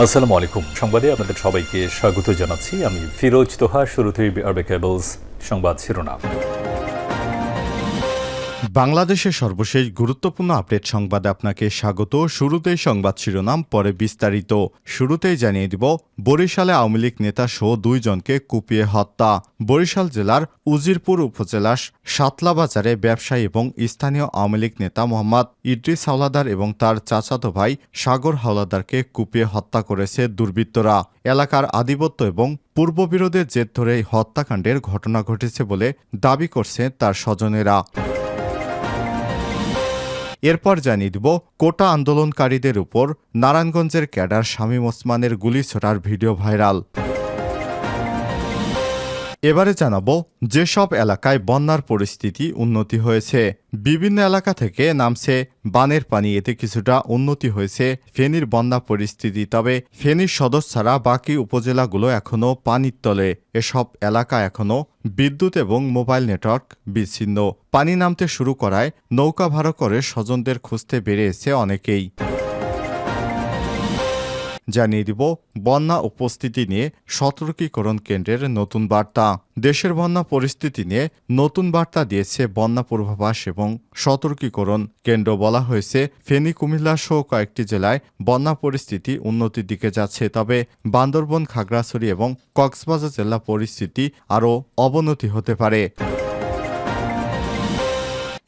আসসালামু আলাইকুম। সংবাদে আপনাদের সবাইকে স্বাগত জানাচ্ছি। আমি ফিরোজ তোহা। শুরুতেই আরবে কেবলস সংবাদ শিরোনাম। বাংলাদেশের সর্বশেষ গুরুত্বপূর্ণ আপডেট সংবাদে আপনাকে স্বাগত। শুরুতেই সংবাদ শিরোনাম, পরে বিস্তারিত। শুরুতেই জানিয়ে দিব, বরিশালে আওয়ামী লীগ নেতা সহ 2 জনকে কুপিয়ে হত্যা। বরিশাল জেলার উজিরপুর উপজেলার সাতলাবাজারে ব্যবসায়ী এবং স্থানীয় আওয়ামী লীগ নেতা মোহাম্মদ ইদ্রিস হাওলাদার এবং তার চাচাতো ভাই সাগর হাওলাদারকে কুপিয়ে হত্যা করেছে দুর্বৃত্তরা। এলাকার আধিপত্য এবং পূর্ববিরোধের জের ধরে এই হত্যাকাণ্ডের ঘটনা ঘটেছে বলে দাবি করছে তার স্বজনেরা। এরপর জানিয়ে দিব, কোটা আন্দোলনকারীদের উপর নারায়ণগঞ্জের ক্যাডার শামীম ওসমানের গুলি ছোড়ার ভিডিও ভাইরাল। এবারে জানাবো, যেসব এলাকায় বন্যার পরিস্থিতি উন্নতি হয়েছে। বিভিন্ন এলাকা থেকে নামছে বানের পানি, এতে কিছুটা উন্নতি হয়েছে ফেনীর বন্যা পরিস্থিতি। তবে ফেনীর সদর ছাড়া বাকি উপজেলাগুলো এখনও পানির তলে। এসব এলাকা এখনও বিদ্যুৎ এবং মোবাইল নেটওয়ার্ক বিচ্ছিন্ন। পানি নামতে শুরু করায় নৌকা ভাড়া করে স্বজনদের খুঁজতে বেরিয়েছে অনেকেই। জানিয়ে দিব, বন্যা উপস্থিতি নিয়ে সতর্কীকরণ কেন্দ্রের নতুন বার্তা। দেশের বন্যা পরিস্থিতি নিয়ে নতুন বার্তা দিয়েছে বন্যা পূর্বাভাস এবং সতর্কীকরণ কেন্দ্র। বলা হয়েছে, ফেনী, কুমিল্লা সহ কয়েকটি জেলায় বন্যা পরিস্থিতি উন্নতির দিকে যাচ্ছে। তবে বান্দরবন, খাগড়াছড়ি এবং কক্সবাজার জেলা পরিস্থিতি আরও অবনতি হতে পারে।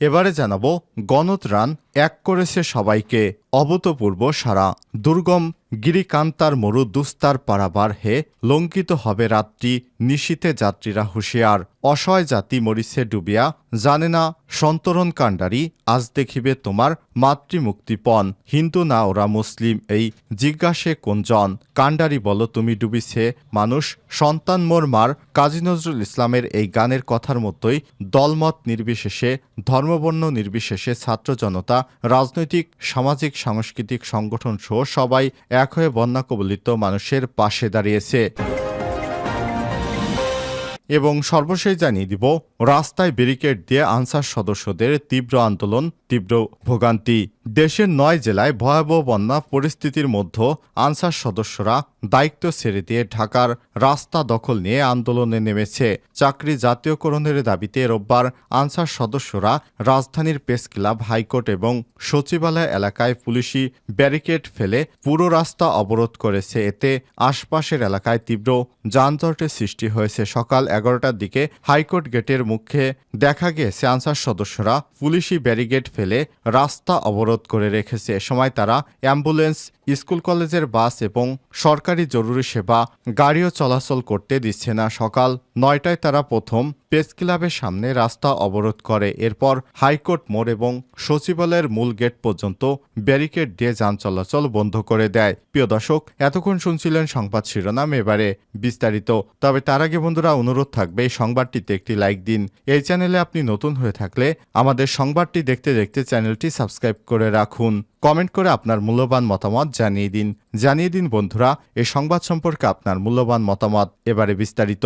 এবারে জানাবো, গণত্রাণ এক করেছে সবাইকে, অভূতপূর্ব সারা। দুর্গম গিরিকান্তার মরু দুস্তার পারাবার হে, লঙ্কিত হবে রাত্রি, নিশীতে যাত্রীরা হুঁশিয়ার। অসহায় জাতি মরিছে ডুবিয়া, জানে না সন্তরণ কাণ্ডারি, আজ দেখিবে তোমার মাতৃমুক্তিপণ। হিন্দু না ওরা মুসলিম, এই জিজ্ঞাসে কোনজন? কাণ্ডারি বলো তুমি ডুবিছে মানুষ, সন্তান মোর মার। কাজী নজরুল ইসলামের এই গানের কথার মতোই দলমত নির্বিশেষে, ধর্মবর্ণ নির্বিশেষে ছাত্র জনতা, রাজনৈতিক, সামাজিক, সাংস্কৃতিক সংগঠন সহ সবাই এক হয়ে বন্যা কবলিত মানুষের পাশে দাঁড়িয়েছে। এবং সর্বশেষ জানিয়ে দিব, রাস্তায় ব্যারিকেড দিয়ে আনসার সদস্যদের তীব্র আন্দোলন, তীব্র ভোগান্তি। দেশের 9 জেলায় ভয়াবহ বন্যা পরিস্থিতির মধ্যে আনসার সদস্যরা দায়িত্ব ছেড়ে দিয়ে ঢাকার রাস্তা দখল নিয়ে আন্দোলনে নেমেছে। চাকরি জাতীয়করণের দাবিতে রোববার আনসার সদস্যরা রাজধানীর প্রেস ক্লাব, হাইকোর্ট এবং সচিবালয় এলাকায় পুলিশি ব্যারিকেড ফেলে পুরো রাস্তা অবরোধ করেছে। এতে আশপাশের এলাকায় তীব্র যানজটের সৃষ্টি হয়েছে। সকাল 11টার দিকে হাইকোর্ট গেটের মুখে দেখা গিয়েছে আনসার সদস্যরা পুলিশি ব্যারিকেড ফেলে রাস্তা অবরোধ করে রেখেছে। এ সময় তারা অ্যাম্বুলেন্স, স্কুল কলেজের বাস এবং সরকারি জরুরি সেবা গাড়িও চলাচল করতে দিচ্ছে না। সকাল 9টায় তারা প্রথম প্রেস ক্লাবের সামনে রাস্তা অবরোধ করে। এরপর হাইকোর্ট মোড় এবং সচিবালয়ের মূল গেট পর্যন্ত ব্যারিকেড দিয়ে যান চলাচল বন্ধ করে দেয়। প্রিয় দর্শক, এতক্ষণ শুনছিলেন সংবাদ শিরোনাম, এবারে বিস্তারিত। তবে তার আগে বন্ধুরা, অনুরোধ থাকবে এই সংবাদটিতে একটি লাইক দিন। এই চ্যানেলে আপনি নতুন হয়ে থাকলে আমাদের সংবাদটি দেখতে দেখতে চ্যানেলটি সাবস্ক্রাইব করে রাখুন। কমেন্ট করে আপনার মূল্যবান মতামত জানিয়ে দিন বন্ধুরা এই সংবাদ সম্পর্কে আপনার মূল্যবান মতামত। এবারে বিস্তারিত।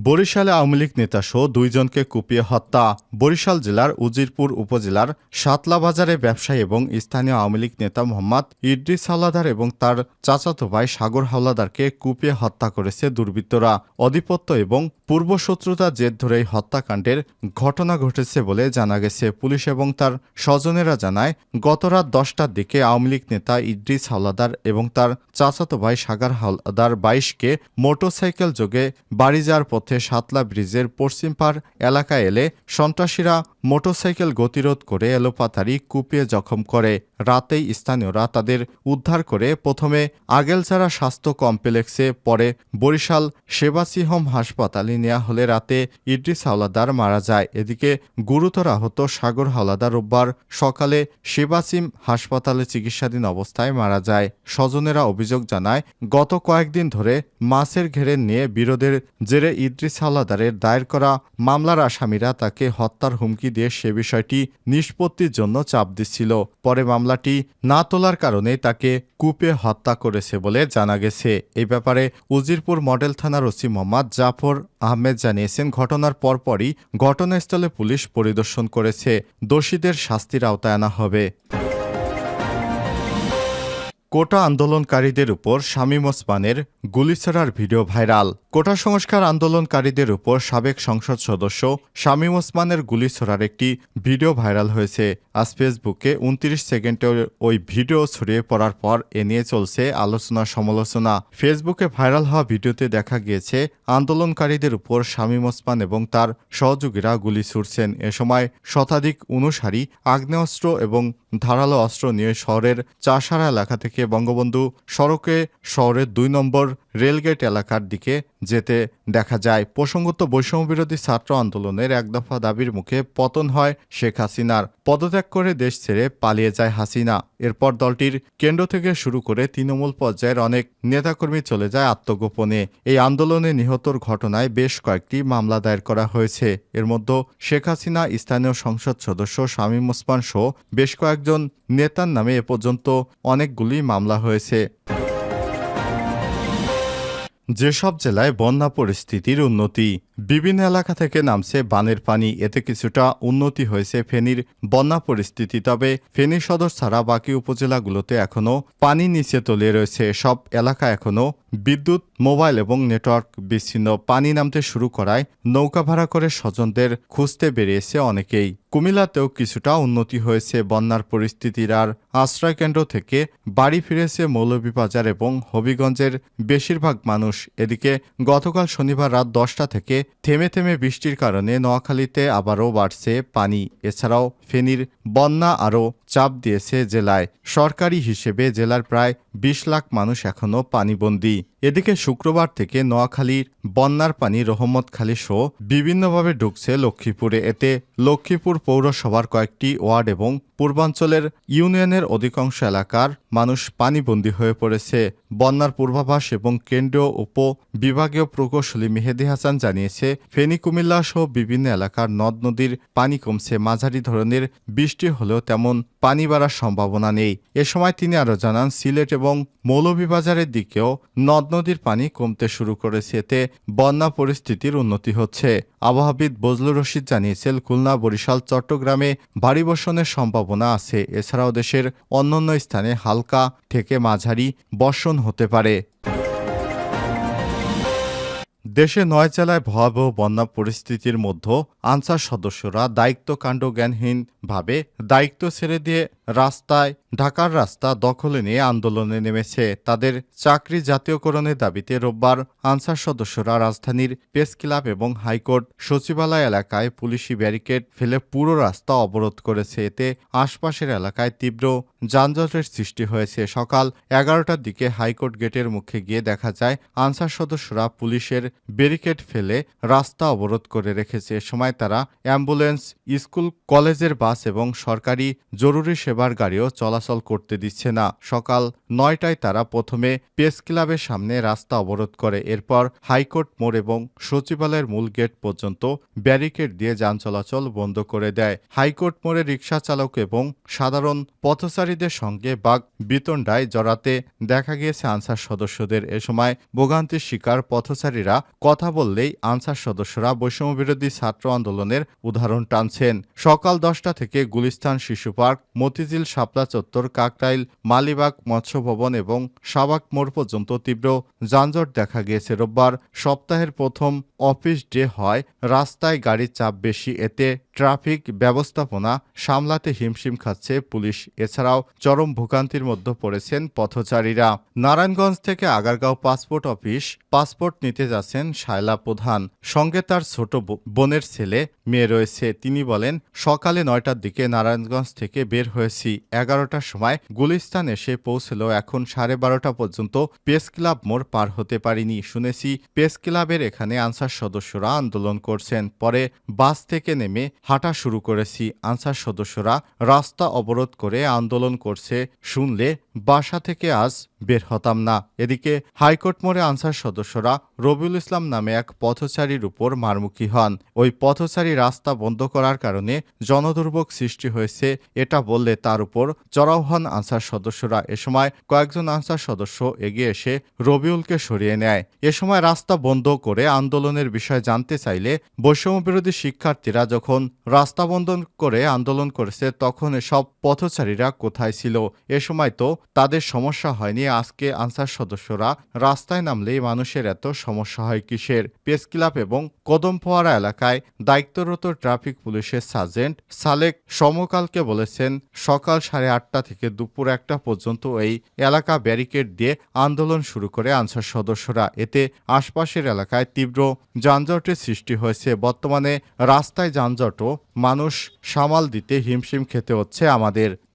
বরিশালে আওয়ামী লীগ নেতা সহ 2 জনকে কুপিয়ে হত্যা। বরিশাল জেলার উজিরপুর উপজেলার সাতলাবাজারে ব্যবসায়ী এবং স্থানীয় আওয়ামী লীগ নেতা মোহাম্মদ ইদ্রিস হাওলাদার এবং তার চাচাতো ভাই সাগর হাওলাদারকে কুপিয়ে হত্যা করেছে দুর্বৃত্তরা। আধিপত্য এবং পূর্বশত্রুতার জের ধরে হত্যাকাণ্ডের ঘটনা ঘটেছে বলে জানা গেছে। পুলিশ এবং তার স্বজনেরা জানায়, গতরাত 10টার দিকে আওয়ামী লীগ নেতা ইদ্রিস হাওলাদার এবং তার চাচাতো ভাই সাগর হাওলাদার 22কে মোটরসাইকেল যোগে বাড়ি যাওয়ার পথে সাতলা ব্রিজের পশ্চিম পাড় এলাকায় এলে সন্ত্রাসীরা মোটরসাইকেল গতিরোধ করে এলোপাতাড়ি কুপিয়ে জখম করে। রাতেই স্থানীয়রা তাদের উদ্ধার করে প্রথমে আগেলছাড়া স্বাস্থ্য কমপ্লেক্সে, পরে বরিশাল সেবাসিহম হাসপাতালে নেওয়া হলে রাতে ইদ্রিস হাওলাদার মারা যায়। এদিকে গুরুতর আহত সাগর হাওলাদার রোববার সকালে সেবাসিম হাসপাতালে চিকিৎসাধীন অবস্থায় মারা যায়। স্বজনেরা অভিযোগ জানায়, গত কয়েকদিন ধরে মাছের ঘেরে নিয়ে বিরোধের জেরে ইদ্রিস হাওলাদারের দায়ের করা মামলার আসামিরা তাকে হত্যার হুমকি দিয়ে সে বিষয়টি নিষ্পত্তির জন্য চাপ দিচ্ছিল। পরে মামলাটি না তোলার কারণে তাকে কুপিয়ে হত্যা করেছে বলে জানা গেছে। এই ব্যাপারে উজিরপুর মডেল থানার ওসি মোহাম্মদ জাফর আহমেদ জানিয়েছেন, ঘটনার পরপরই ঘটনাস্থলে পুলিশ পরিদর্শন করেছে। দোষীদের শাস্তির আওতায় আনা হবে। কোটা আন্দোলনকারীদের উপর শামীম ওসমানের গুলিছোড়ার ভিডিও ভাইরাল। কোটা সংস্কার আন্দোলনকারীদের উপর সাবেক সংসদ সদস্য শামীম ওসমানের গুলিছোড়ার একটি ভিডিও ভাইরাল হয়েছে। আজ ফেসবুকে 29 সেকেন্ডের ওই ভিডিও ছড়িয়ে পড়ার পর এ নিয়ে চলছে আলোচনা সমালোচনা। ফেসবুকে ভাইরাল হওয়া ভিডিওতে দেখা গিয়েছে আন্দোলনকারীদের উপর শামীম ওসমান এবং তার সহযোগীরা গুলি ছুড়ছেন। এ সময় শতাধিক অনুসারী আগ্নেয়াস্ত্র এবং ধারালো অস্ত্র নিয়ে শহরের চাষারা এলাকা থেকে বঙ্গবন্ধু সড়কে শহরের 2 নম্বর রেলগেট এলাকার দিকে যেতে দেখা যায়। প্রসঙ্গত বৈষম্যবিরোধী ছাত্র আন্দোলনের এক দফা দাবির মুখে পতন হয় শেখ হাসিনার। পদত্যাগ করে দেশ ছেড়ে পালিয়ে যায় হাসিনা। এরপর দলটির কেন্দ্র থেকে শুরু করে তৃণমূল পর্যায়ের অনেক নেতাকর্মী চলে যায় আত্মগোপনে। এই আন্দোলনে নিহতর ঘটনায় বেশ কয়েকটি মামলা দায়ের করা হয়েছে। এর মধ্যে শেখ হাসিনা, স্থানীয় সংসদ সদস্য শামীম ওসমান সহ বেশ কয়েকজন নেতার নামে এ পর্যন্ত অনেকগুলি মামলা হয়েছে। যেসব জেলায় বন্যা পরিস্থিতির উন্নতি। বিভিন্ন এলাকা থেকে নামছে বানের পানি, এতে কিছুটা উন্নতি হয়েছে ফেনীর বন্যা পরিস্থিতি। তবে ফেনী সদর ছাড়া বাকি উপজেলাগুলোতে এখনও পানি নিচে তলিয়ে রয়েছে। সব এলাকা এখনও বিদ্যুৎ, মোবাইল এবং নেটওয়ার্ক বিচ্ছিন্ন। পানি নামতে শুরু করায় নৌকা ভাড়া করে স্বজনদের খুঁজতে বেরিয়েছে অনেকেই। কুমিল্লাতেও কিছুটা উন্নতি হয়েছে বন্যার পরিস্থিতির। আর আশ্রয়কেন্দ্র থেকে বাড়ি ফিরেছে মৌলভীবাজার এবং হবিগঞ্জের বেশিরভাগ মানুষ। এদিকে গতকাল শনিবার রাত 10টা থেকে থেমে থেমে বৃষ্টির কারণে নোয়াখালীতে আবারও বাড়ছে পানি। এছাড়াও ফেনীর বন্যা আরও চাপ দিয়েছে জেলায়। সরকারি হিসেবে জেলার প্রায় 20 লাখ মানুষ এখনও পানিবন্দী। এদিকে শুক্রবার থেকে নোয়াখালীর বন্যার পানি রহমতখালী সহ বিভিন্নভাবে ঢুকছে লক্ষ্মীপুরে। এতে লক্ষ্মীপুর পৌরসভার কয়েকটি ওয়ার্ড এবং পূর্বাঞ্চলের ইউনিয়নের অধিকাংশ এলাকার মানুষ পানিবন্দী হয়ে পড়েছে। বন্যার পূর্বাভাস এবং কেন্দ্রীয় উপ বিভাগীয় প্রকৌশলী মেহেদী হাসান জানিয়েছে, ফেনী, কুমিল্লা সহ বিভিন্ন এলাকার নদ নদীর পানি কমছে। মাঝারি ধরনের বৃষ্টি হলেও তেমন পানি বাড়ার সম্ভাবনা নেই। এ সময় তিনি আরও জানান, সিলেট এবং মৌলভীবাজারের দিকেও নদ নদীর পানি কমতে শুরু করেছে। এতে বন্যা পরিস্থিতির উন্নতি হচ্ছে। আবহাওয়াবিদ বজলুর রশিদ জানিয়েছেন, খুলনা, বরিশাল, চট্টগ্রামে ভারী বর্ষণের সম্ভাবনা আছে। এছাড়াও দেশের অন্যান্য স্থানে হালকা থেকে মাঝারি বর্ষণ হতে পারে। দেশে 9 জেলায় ভয়াবহ বন্যা পরিস্থিতির মধ্যে আনসার সদস্যরা দায়িত্বকাণ্ডজ্ঞানহীনভাবে দায়িত্ব ছেড়ে দিয়ে ঢাকার রাস্তা দখলে নিয়ে আন্দোলনে নেমেছে। তাদের চাকরি জাতীয়করণের দাবিতে রোববার আনসার সদস্যরা রাজধানীর প্রেস ক্লাব এবং হাইকোর্ট সচিবালয় এলাকায় পুলিশি ব্যারিকেড ফেলে পুরো রাস্তা অবরোধ করেছে। এতে আশপাশের এলাকায় তীব্র যানজটের সৃষ্টি হয়েছে। সকাল 11টার দিকে হাইকোর্ট গেটের মুখে গিয়ে দেখা যায় আনসার সদস্যরা পুলিশের ব্যারিকেড ফেলে রাস্তা অবরোধ করে রেখেছে। এ সময় তারা অ্যাম্বুলেন্স, স্কুল, কলেজের বাস এবং সরকারি জরুরি সেবার গাড়িও চলাচল করতে দিচ্ছে না। সকাল 9টায় তারা প্রথমে প্রেস ক্লাবের সামনে রাস্তা অবরোধ করে। এরপর হাইকোর্ট মোড় এবং সচিবালয়ের মূল গেট পর্যন্ত ব্যারিকেড দিয়ে যান চলাচল বন্ধ করে দেয়। হাইকোর্ট মোড়ে রিকশা চালক এবং সাধারণ পথচারীদের সঙ্গে বাক বিতণ্ডায় জড়াতে দেখা গিয়েছে আনসার সদস্যদের। এ সময় ভোগান্তির শিকার পথচারীরা কথা বললেই আনসার সদস্যরা বৈষম্যবিরোধী ছাত্র আন্দোলনের উদাহরণ টানছেন। সকাল 10টা থেকে গুলিস্তান শিশু পার্ক, মতিঝিল, শাপলা চত্বর, কাকরাইল, মালিবাগ, মৎস্য ভবন এবং সাবাক মোড় পর্যন্ত তীব্র যানজট দেখা গিয়েছে। রোববার সপ্তাহের প্রথম অফিস ডে হয় রাস্তায় গাড়ির চাপ বেশি। এতে ট্রাফিক ব্যবস্থাপনা সামলাতে হিমশিম খাচ্ছে পুলিশ। এছাড়াও চরম ভোগান্তির মধ্যে পড়েছেন পথচারীরা। নারায়ণগঞ্জ থেকে আগারগাঁও পাসপোর্ট অফিস পাসপোর্ট নিতে যাচ্ছেন শায়লা প্রধান। সঙ্গে তার ছোট বোনের ছেলে মেয়ে রয়েছে। তিনি বলেন, সকালে 9টার দিকে নারায়ণগঞ্জ থেকে বের হয়েছি। 11টার সময় গুলিস্তান এসে পৌঁছলেও এখন 12:30 পর্যন্ত প্রেস ক্লাব মোড় পার হতে পারিনি। শুনেছি প্রেস ক্লাবের এখানে আনসার সদস্যরা আন্দোলন করছেন। পরে বাস থেকে নেমে হাঁটা শুরু করেছি। আনসার সদস্যরা রাস্তা অবরোধ করে আন্দোলন করছে শুনলে বাসা থেকে আজ বের হতাম না। এদিকে হাইকোর্ট মোড়ে আনসার সদস্যরা রবিউল ইসলাম নামে এক পথচারীর উপর মারমুখী হন। ওই পথচারী রাস্তা বন্ধ করার কারণে জনদুর্ভোগ সৃষ্টি হয়েছে এটা বললে তার উপর চড়াও হন আনসার সদস্যরা। এ সময় কয়েকজন আনসার সদস্য এগিয়ে এসে রবিউলকে সরিয়ে নেয়। এ সময় রাস্তা বন্ধ করে আন্দোলনের বিষয়ে জানতে চাইলে বৈষম্যবিরোধী শিক্ষার্থীরা যখন রাস্তা বন্ধ করে আন্দোলন করেছে তখন এসব পথচারীরা কোথায় ছিল? এ সময় তো তাদের সমস্যা হয়নি, আজকে আনসার সদস্যরা রাস্তায় নামলেই মানুষের এত সমস্যা হয় কিসের? প্রেস ক্লাব এবং কদমফোয়ারা এলাকায় দায়িত্বরত ট্রাফিক পুলিশের সার্জেন্ট সালেক সমকালকে বলেছেন, সকাল 8:30 থেকে দুপুর 1টা পর্যন্ত এই এলাকা ব্যারিকেড দিয়ে আন্দোলন শুরু করে আনসার সদস্যরা। এতে আশপাশের এলাকায় তীব্র যানজটের সৃষ্টি হয়েছে। বর্তমানে রাস্তায় যানজটও মানুষ সামাল দিতে হিমশিম খেতে হচ্ছে আমাদের।